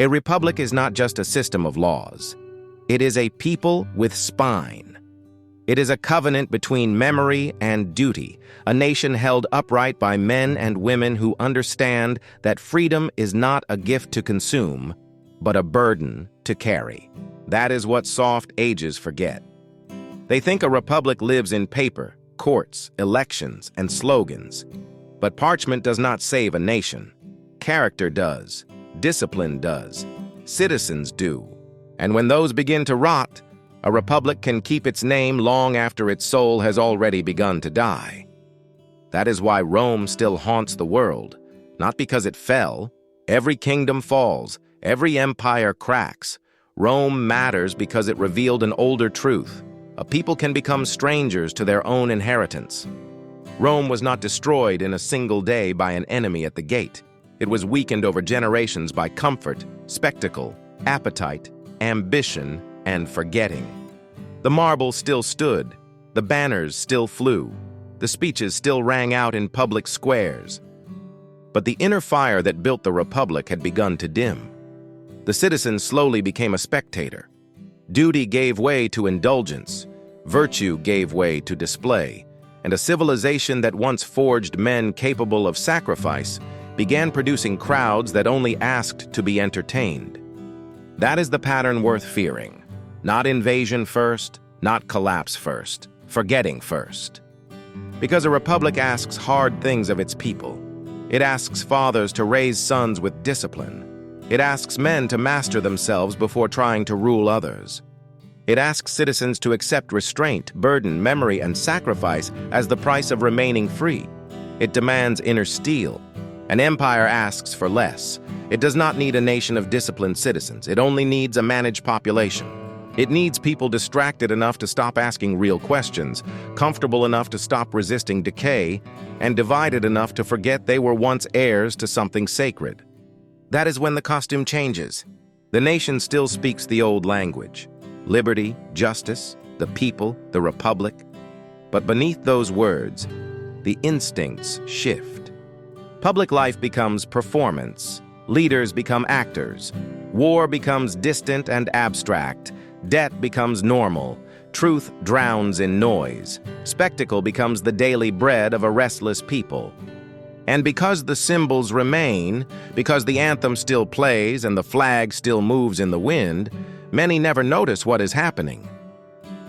A republic is not just a system of laws. It is a people with spine. It is a covenant between memory and duty, a nation held upright by men and women who understand that freedom is not a gift to consume, but a burden to carry. That is what soft ages forget. They think a republic lives in paper, courts, elections, and slogans. But parchment does not save a nation. Character does. Discipline does. Citizens do. And when those begin to rot, a republic can keep its name long after its soul has already begun to die. That is why Rome still haunts the world, not because it fell. Every kingdom falls, every empire cracks. Rome matters because it revealed an older truth. A people can become strangers to their own inheritance. Rome was not destroyed in a single day by an enemy at the gate. It was weakened over generations by comfort, spectacle, appetite, ambition, and forgetting. The marble still stood, the banners still flew, the speeches still rang out in public squares. But the inner fire that built the republic had begun to dim. The citizen slowly became a spectator. Duty gave way to indulgence, virtue gave way to display, and a civilization that once forged men capable of sacrifice began producing crowds that only asked to be entertained. That is the pattern worth fearing. Not invasion first, not collapse first, forgetting first. Because a republic asks hard things of its people. It asks fathers to raise sons with discipline. It asks men to master themselves before trying to rule others. It asks citizens to accept restraint, burden, memory, and sacrifice as the price of remaining free. It demands inner steel. An empire asks for less. It does not need a nation of disciplined citizens. It only needs a managed population. It needs people distracted enough to stop asking real questions, comfortable enough to stop resisting decay, and divided enough to forget they were once heirs to something sacred. That is when the costume changes. The nation still speaks the old language. Liberty, justice, the people, the republic. But beneath those words, the instincts shift. Public life becomes performance. Leaders become actors. War becomes distant and abstract. Debt becomes normal. Truth drowns in noise. Spectacle becomes the daily bread of a restless people. And because the symbols remain, because the anthem still plays and the flag still moves in the wind, many never notice what is happening.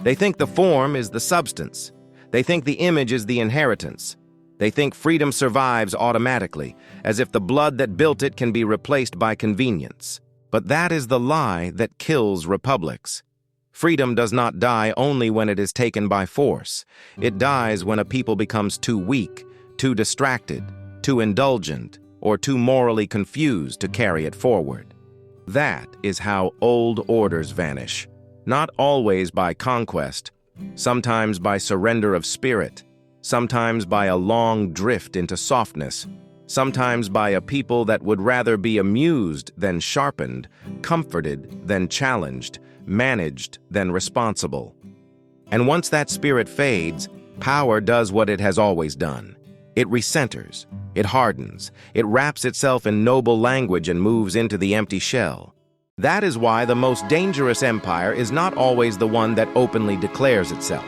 They think the form is the substance. They think the image is the inheritance. They think freedom survives automatically, as if the blood that built it can be replaced by convenience. But that is the lie that kills republics. Freedom does not die only when it is taken by force. It dies when a people becomes too weak, too distracted, too indulgent, or too morally confused to carry it forward. That is how old orders vanish, not always by conquest, sometimes by surrender of spirit, sometimes by a long drift into softness, sometimes by a people that would rather be amused than sharpened, comforted than challenged, managed than responsible. And once that spirit fades, power does what it has always done. It recenters, it hardens, it wraps itself in noble language and moves into the empty shell. That is why the most dangerous empire is not always the one that openly declares itself.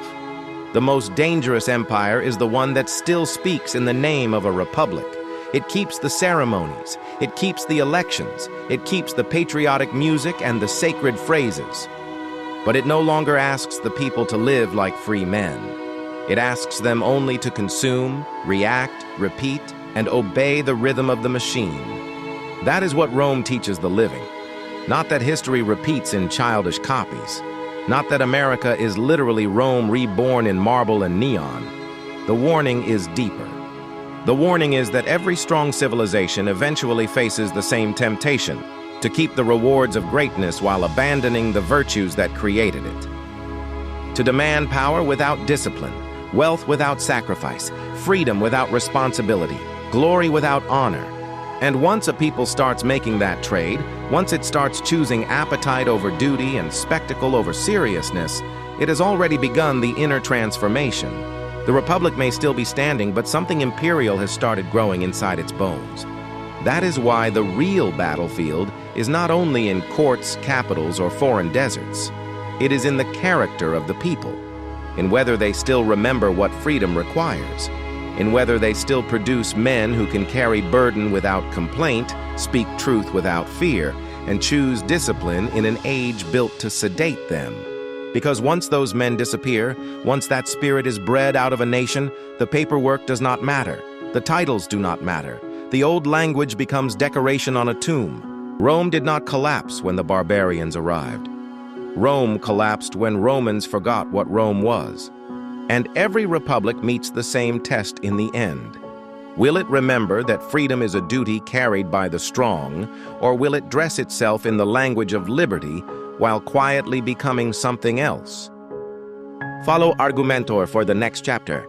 The most dangerous empire is the one that still speaks in the name of a republic. It keeps the ceremonies, it keeps the elections, it keeps the patriotic music and the sacred phrases. But it no longer asks the people to live like free men. It asks them only to consume, react, repeat, and obey the rhythm of the machine. That is what Rome teaches the living. Not that history repeats in childish copies. Not that America is literally Rome reborn in marble and neon. The warning is deeper. The warning is that every strong civilization eventually faces the same temptation, to keep the rewards of greatness while abandoning the virtues that created it. To demand power without discipline, wealth without sacrifice, freedom without responsibility, glory without honor. And once a people starts making that trade, once it starts choosing appetite over duty and spectacle over seriousness, it has already begun the inner transformation. The republic may still be standing, but something imperial has started growing inside its bones. That is why the real battlefield is not only in courts, capitals, or foreign deserts. It is in the character of the people, in whether they still remember what freedom requires, in whether they still produce men who can carry burden without complaint, speak truth without fear, and choose discipline in an age built to sedate them. Because once those men disappear, once that spirit is bred out of a nation, the paperwork does not matter, the titles do not matter, the old language becomes decoration on a tomb. Rome did not collapse when the barbarians arrived. Rome collapsed when Romans forgot what Rome was. And every republic meets the same test in the end. Will it remember that freedom is a duty carried by the strong, or will it dress itself in the language of liberty while quietly becoming something else? Follow Argumentor for the next chapter.